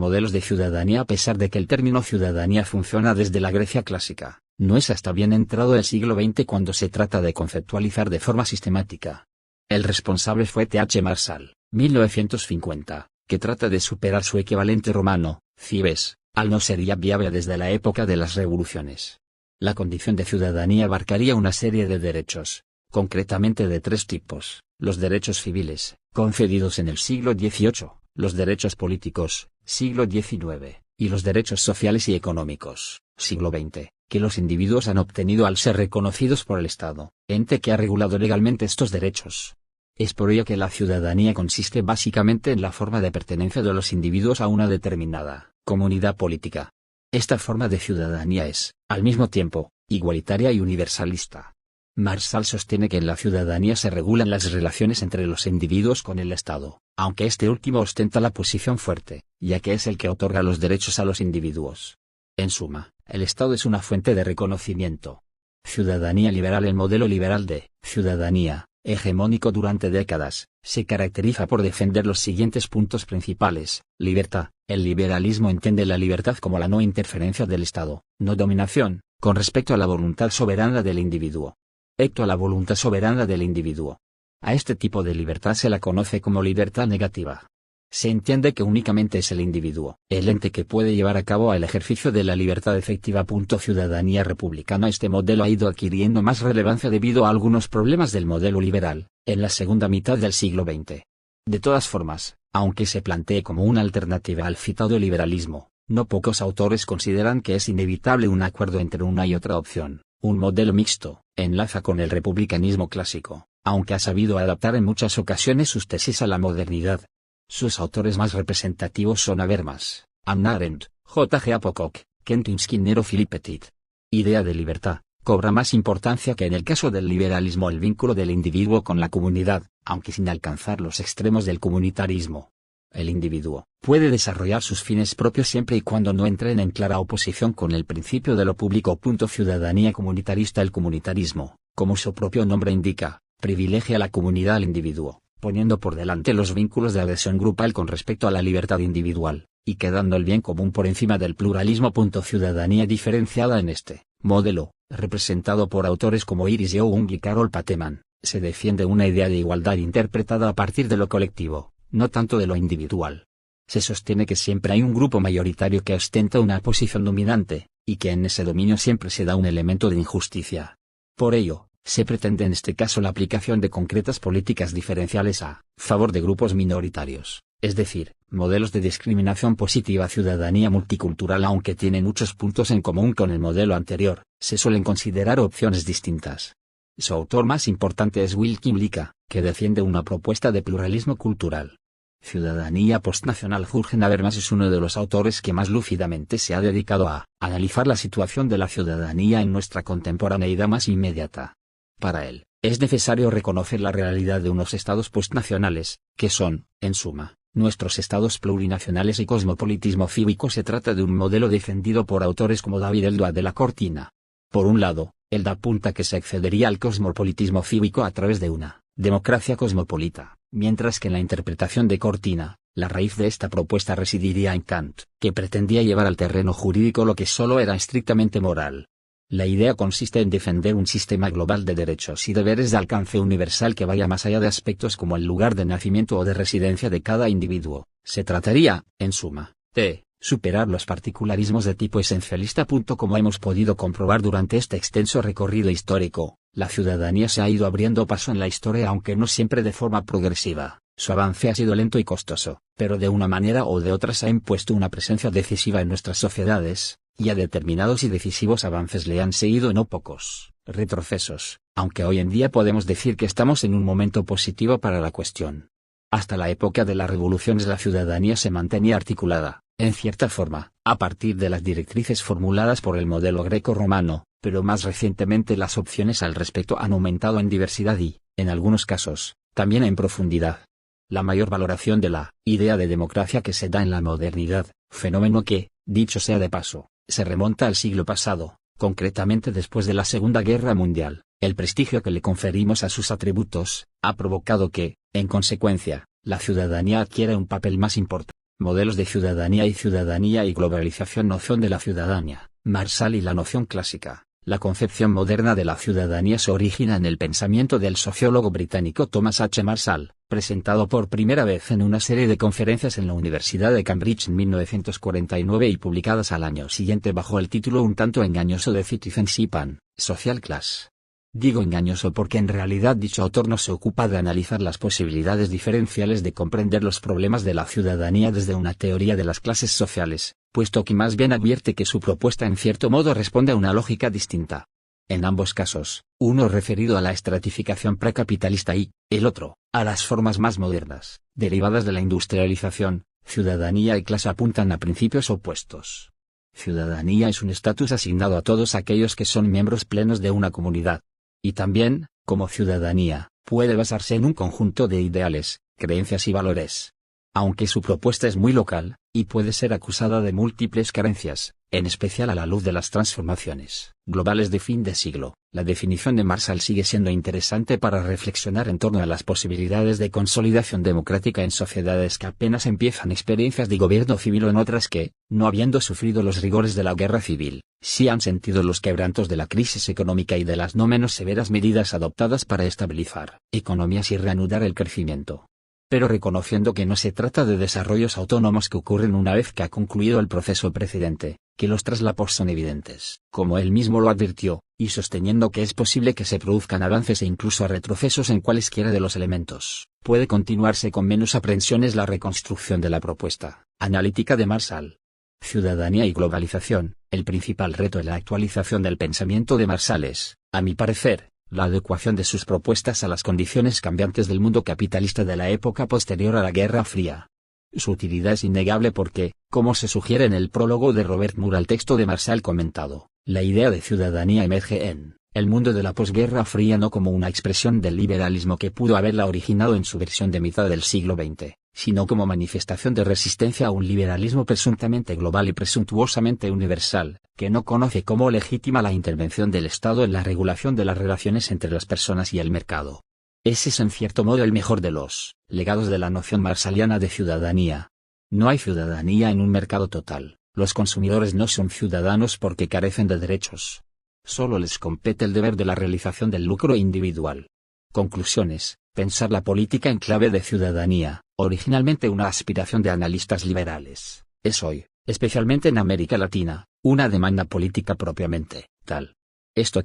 modelos de ciudadanía. A pesar de que el término ciudadanía funciona desde la Grecia clásica, no es hasta bien entrado el siglo XX cuando se trata de conceptualizar de forma sistemática. El responsable fue T.H. Marshall, 1950, que trata de superar su equivalente romano, cives, al no ser ya viable desde la época de las revoluciones. La condición de ciudadanía abarcaría una serie de derechos, concretamente de tres tipos: los derechos civiles, concedidos en el siglo XVIII, los derechos políticos, siglo XIX, y los derechos sociales y económicos, siglo XX, que los individuos han obtenido al ser reconocidos por el Estado, ente que ha regulado legalmente estos derechos. Es por ello que la ciudadanía consiste básicamente en la forma de pertenencia de los individuos a una determinada comunidad política. Esta forma de ciudadanía es, al mismo tiempo, igualitaria y universalista. Marshall sostiene que en la ciudadanía se regulan las relaciones entre los individuos con el Estado, aunque este último ostenta la posición fuerte, ya que es el que otorga los derechos a los individuos. En suma, el Estado es una fuente de reconocimiento. Ciudadanía liberal. El modelo liberal de ciudadanía, hegemónico durante décadas, se caracteriza por defender los siguientes puntos principales: libertad. El liberalismo entiende la libertad como la no interferencia del Estado, no dominación, con respecto a la voluntad soberana del individuo. A la voluntad soberana del individuo. A este tipo de libertad se la conoce como libertad negativa. Se entiende que únicamente es el individuo el ente que puede llevar a cabo el ejercicio de la libertad efectiva. Ciudadanía republicana. Este modelo ha ido adquiriendo más relevancia debido a algunos problemas del modelo liberal, en la segunda mitad del siglo XX. De todas formas, aunque se plantee como una alternativa al citado liberalismo, no pocos autores consideran que es inevitable un acuerdo entre una y otra opción. Un modelo mixto enlaza con el republicanismo clásico, aunque ha sabido adaptar en muchas ocasiones sus tesis a la modernidad. Sus autores más representativos son Habermas, Hannah Arendt, J.G. Pocock, Quentin Skinner o Philip Pettit. Idea de libertad. Cobra más importancia que en el caso del liberalismo el vínculo del individuo con la comunidad, aunque sin alcanzar los extremos del comunitarismo. El individuo puede desarrollar sus fines propios siempre y cuando no entren en clara oposición con el principio de lo público. Ciudadanía comunitarista. El comunitarismo, como su propio nombre indica, privilegia a la comunidad al individuo, poniendo por delante los vínculos de adhesión grupal con respecto a la libertad individual, y quedando el bien común por encima del pluralismo. Ciudadanía diferenciada. En este modelo, representado por autores como Iris Young y Carol Pateman, se defiende una idea de igualdad interpretada a partir de lo colectivo, no tanto de lo individual. Se sostiene que siempre hay un grupo mayoritario que ostenta una posición dominante, y que en ese dominio siempre se da un elemento de injusticia. Por ello, se pretende en este caso la aplicación de concretas políticas diferenciales a favor de grupos minoritarios, es decir, modelos de discriminación positiva. Ciudadanía multicultural. Aunque tiene muchos puntos en común con el modelo anterior, se suelen considerar opciones distintas. Su autor más importante es Wilkin Lika, que defiende una propuesta de pluralismo cultural. Ciudadanía postnacional. Jürgen Habermas es uno de los autores que más lúcidamente se ha dedicado a analizar la situación de la ciudadanía en nuestra contemporaneidad más inmediata. Para él, es necesario reconocer la realidad de unos estados postnacionales, que son, en suma, nuestros estados plurinacionales y cosmopolitismo cívico. Se trata de un modelo defendido por autores como David Eldad de la Cortina. Por un lado, él da apunta que se accedería al cosmopolitismo cívico a través de una democracia cosmopolita, mientras que en la interpretación de Cortina, la raíz de esta propuesta residiría en Kant, que pretendía llevar al terreno jurídico lo que solo era estrictamente moral. La idea consiste en defender un sistema global de derechos y deberes de alcance universal que vaya más allá de aspectos como el lugar de nacimiento o de residencia de cada individuo. Se trataría, en suma, de superar los particularismos de tipo esencialista. Como hemos podido comprobar durante este extenso recorrido histórico, la ciudadanía se ha ido abriendo paso en la historia, aunque no siempre de forma progresiva. Su avance ha sido lento y costoso, pero de una manera o de otra se ha impuesto una presencia decisiva en nuestras sociedades, y a determinados y decisivos avances le han seguido no pocos retrocesos, aunque hoy en día podemos decir que estamos en un momento positivo para la cuestión. Hasta la época de las revoluciones la ciudadanía se mantenía articulada, en cierta forma, a partir de las directrices formuladas por el modelo greco-romano, pero más recientemente las opciones al respecto han aumentado en diversidad y, en algunos casos, también en profundidad. La mayor valoración de la idea de democracia que se da en la modernidad, fenómeno que, dicho sea de paso, se remonta al siglo pasado, concretamente después de la Segunda Guerra Mundial, el prestigio que le conferimos a sus atributos, ha provocado que, en consecuencia, la ciudadanía adquiera un papel más importante. Modelos de ciudadanía y globalización. Noción de la ciudadanía, Marshall y la noción clásica. La concepción moderna de la ciudadanía se origina en el pensamiento del sociólogo británico Thomas H. Marshall, presentado por primera vez en una serie de conferencias en la Universidad de Cambridge en 1949 y publicadas al año siguiente bajo el título un tanto engañoso de Citizenship and Social Class. Digo engañoso porque en realidad dicho autor no se ocupa de analizar las posibilidades diferenciales de comprender los problemas de la ciudadanía desde una teoría de las clases sociales, puesto que más bien advierte que su propuesta en cierto modo responde a una lógica distinta. En ambos casos, uno referido a la estratificación precapitalista y, el otro, a las formas más modernas, derivadas de la industrialización, ciudadanía y clase apuntan a principios opuestos. Ciudadanía es un estatus asignado a todos aquellos que son miembros plenos de una comunidad. Y también, como ciudadanía, puede basarse en un conjunto de ideales, creencias y valores. Aunque su propuesta es muy local, y puede ser acusada de múltiples carencias, en especial a la luz de las transformaciones globales de fin de siglo, la definición de Marshall sigue siendo interesante para reflexionar en torno a las posibilidades de consolidación democrática en sociedades que apenas empiezan experiencias de gobierno civil o en otras que, no habiendo sufrido los rigores de la guerra civil, sí han sentido los quebrantos de la crisis económica y de las no menos severas medidas adoptadas para estabilizar economías y reanudar el crecimiento. Pero reconociendo que no se trata de desarrollos autónomos que ocurren una vez que ha concluido el proceso precedente, que los traslapos son evidentes, como él mismo lo advirtió, y sosteniendo que es posible que se produzcan avances e incluso retrocesos en cualesquiera de los elementos, puede continuarse con menos aprensiones la reconstrucción de la propuesta analítica de Marshall. Ciudadanía y globalización. El principal reto en la actualización del pensamiento de Marshall es, a mi parecer, la adecuación de sus propuestas a las condiciones cambiantes del mundo capitalista de la época posterior a la Guerra Fría. Su utilidad es innegable porque, como se sugiere en el prólogo de Robert Moore al texto de Marshall comentado, la idea de ciudadanía emerge en el mundo de la posguerra fría no como una expresión del liberalismo que pudo haberla originado en su versión de mitad del siglo XX, sino como manifestación de resistencia a un liberalismo presuntamente global y presuntuosamente universal, que no conoce como legítima la intervención del Estado en la regulación de las relaciones entre las personas y el mercado. Ese es en cierto modo el mejor de los legados de la noción marshalliana de ciudadanía. No hay ciudadanía en un mercado total, los consumidores no son ciudadanos porque carecen de derechos. Solo les compete el deber de la realización del lucro individual. Conclusiones. Pensar la política en clave de ciudadanía, originalmente una aspiración de analistas liberales, es hoy, especialmente en América Latina, una demanda política propiamente tal. Esto